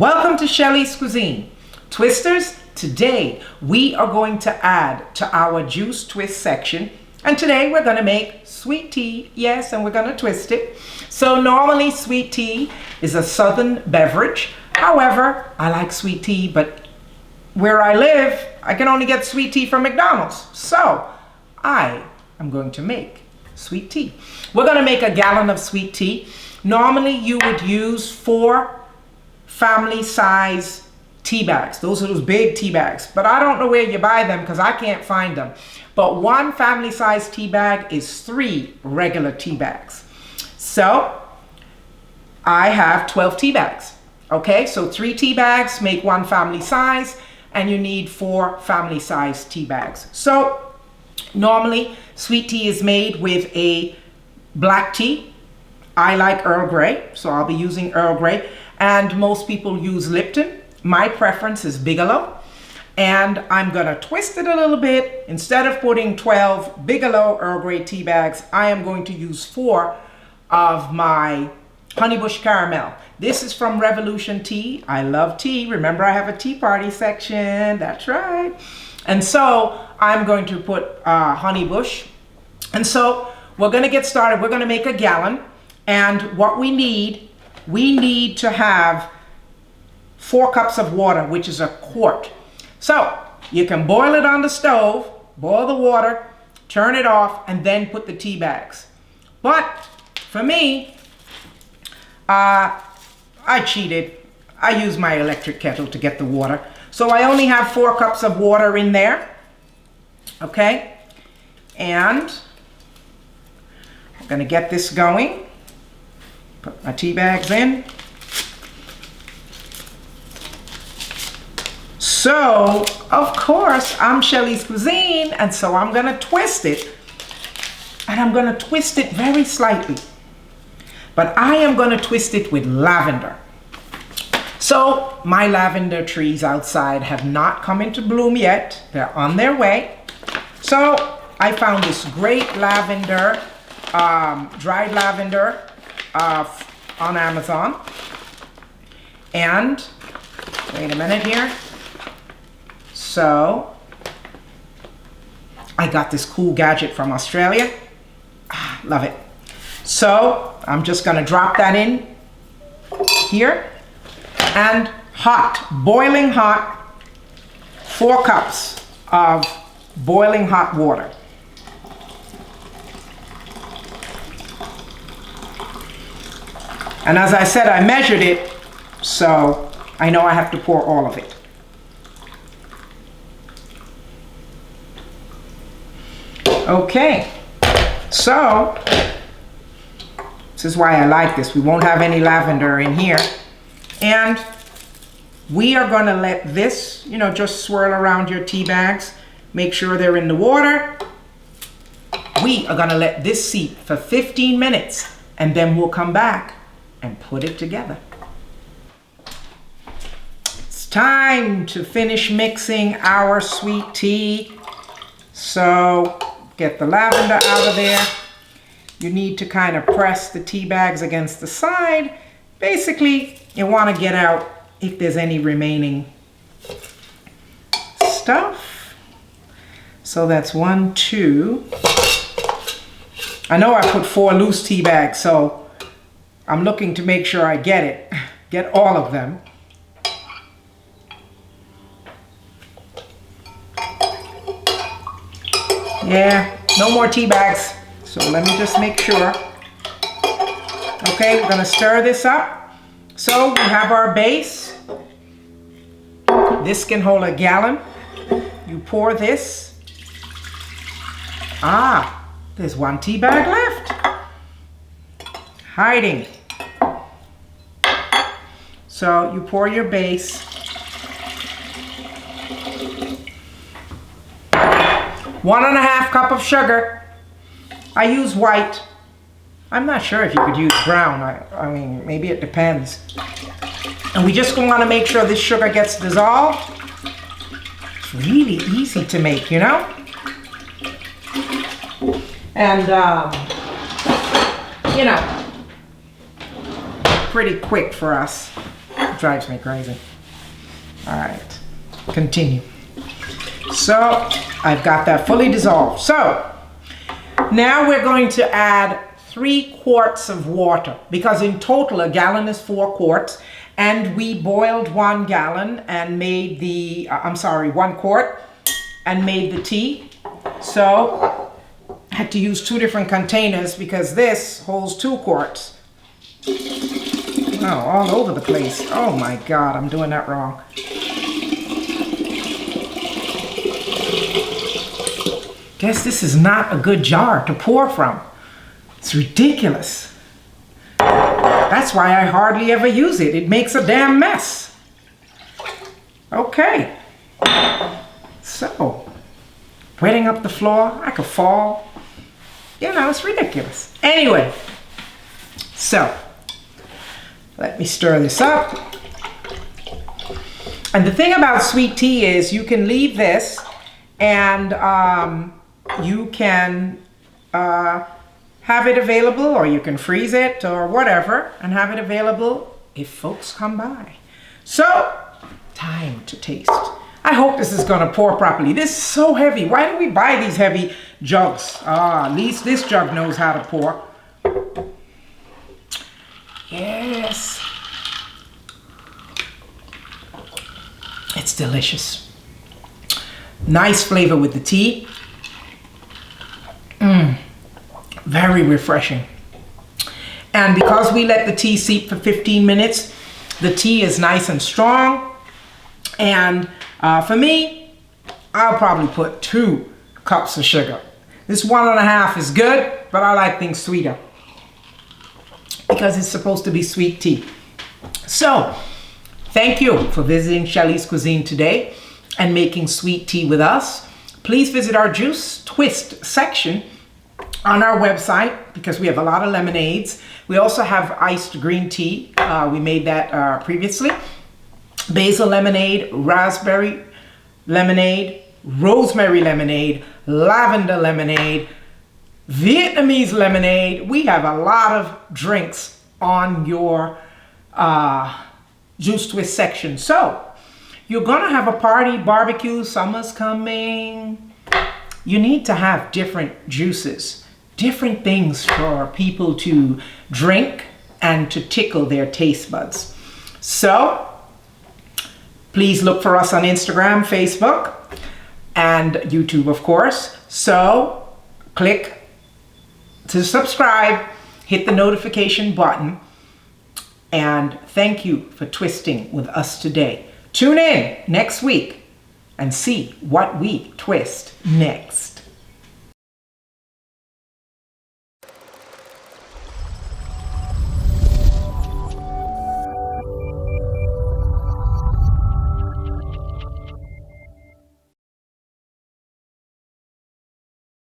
Welcome to Shelly's Cuisine. Twisters, today we are going to add to our juice twist section. And today we're going to make sweet tea. Yes, and we're going to twist it. So normally sweet tea is a southern beverage. However, I like sweet tea, but where I live, I can only get sweet tea from McDonald's. So I am going to make sweet tea. We're going to make a gallon of sweet tea. Normally you would use 4 family size tea bags. Those are those big tea bags, but I don't know where you buy them because I can't find them. But 1 family size tea bag is 3 regular tea bags. So I have 12 tea bags. Okay, so 3 tea bags make 1 family size, and you need 4 family size tea bags. So normally sweet tea is made with a black tea. I like Earl Grey, so I'll be using Earl Grey. And most people use Lipton. My preference is Bigelow. And I'm gonna twist it a little bit. Instead of putting 12 Bigelow Earl Grey tea bags, I am going to use 4 of my Honeybush Caramel. This is from Revolution Tea. I love tea. Remember, I have a tea party section. That's right. And so I'm going to put Honeybush. And so we're gonna get started. We're gonna make a gallon. And what we need to have 4 cups of water, which is a quart. So you can boil it on the stove, boil the water, turn it off, and then put the tea bags. But for me, I cheated. I used my electric kettle to get the water. So I only have 4 cups of water in there. Okay? And I'm gonna get this going. Put my tea bags in. So, of course, I'm Shelly's Cuisine, and so I'm gonna twist it. And I'm gonna twist it very slightly. But I am gonna twist it with lavender. So, my lavender trees outside have not come into bloom yet. They're on their way. So, I found this great lavender, dried lavender, on Amazon. And wait a minute here. So I got this cool gadget from Australia. Love it. So I'm just gonna drop that in here, and hot, boiling hot, 4 cups of boiling hot water. And as I said, I measured it, so I know I have to pour all of it. Okay, so this is why I like this. We won't have any lavender in here. And we are gonna let this, just swirl around your tea bags. Make sure they're in the water. We are gonna let this seep for 15 minutes, and then we'll come back and put it together. It's time to finish mixing our sweet tea. So get the lavender out of there. You need to kind of press the tea bags against the side. Basically, you want to get out if there's any remaining stuff. So that's 1, 2. I know I put 4 loose tea bags, so I'm looking to make sure I get all of them. Yeah, no more tea bags. So let me just make sure. Okay, we're gonna stir this up. So we have our base. This can hold a gallon. You pour this. There's 1 tea bag left. Hiding. So you pour your base. 1½ cup of sugar. I use white. I'm not sure if you could use brown. I mean, maybe it depends. And we just want to make sure this sugar gets dissolved. It's really easy to make, And, pretty quick for us. drives me crazy. All right, continue. So I've got that fully dissolved. So now we're going to add 3 quarts of water, because in total a gallon is 4 quarts, and we boiled 1 gallon and made the, 1 quart and made the tea. So I had to use 2 different containers because this holds 2 quarts. Oh, all over the place. Oh my God, I'm doing that wrong. Guess this is not a good jar to pour from. It's ridiculous. That's why I hardly ever use it. It makes a damn mess. Okay. So, wetting up the floor, I could fall. You know, it's ridiculous. Anyway, so, let me stir this up. And the thing about sweet tea is you can leave this and you can have it available, or you can freeze it or whatever and have it available if folks come by. So, time to taste. I hope this is gonna pour properly. This is so heavy. Why do we buy these heavy jugs? At least this jug knows how to pour. Yes. It's delicious. Nice flavor with the tea. Very refreshing. And because we let the tea seep for 15 minutes, the tea is nice and strong. And for me, I'll probably put 2 cups of sugar. This 1.5 is good, but I like things sweeter because it's supposed to be sweet tea. So, thank you for visiting Shelly's Cuisine today and making sweet tea with us. Please visit our juice twist section on our website because we have a lot of lemonades. We also have iced green tea. We made that previously. Basil lemonade, raspberry lemonade, rosemary lemonade, lavender lemonade, Vietnamese lemonade. We have a lot of drinks on your juice twist section. So you're gonna have a party, barbecue, summer's coming. You need to have different juices, different things for people to drink and to tickle their taste buds. So please look for us on Instagram, Facebook, and YouTube, of course. So click to subscribe, hit the notification button, and thank you for twisting with us today. Tune in next week and see what we twist next.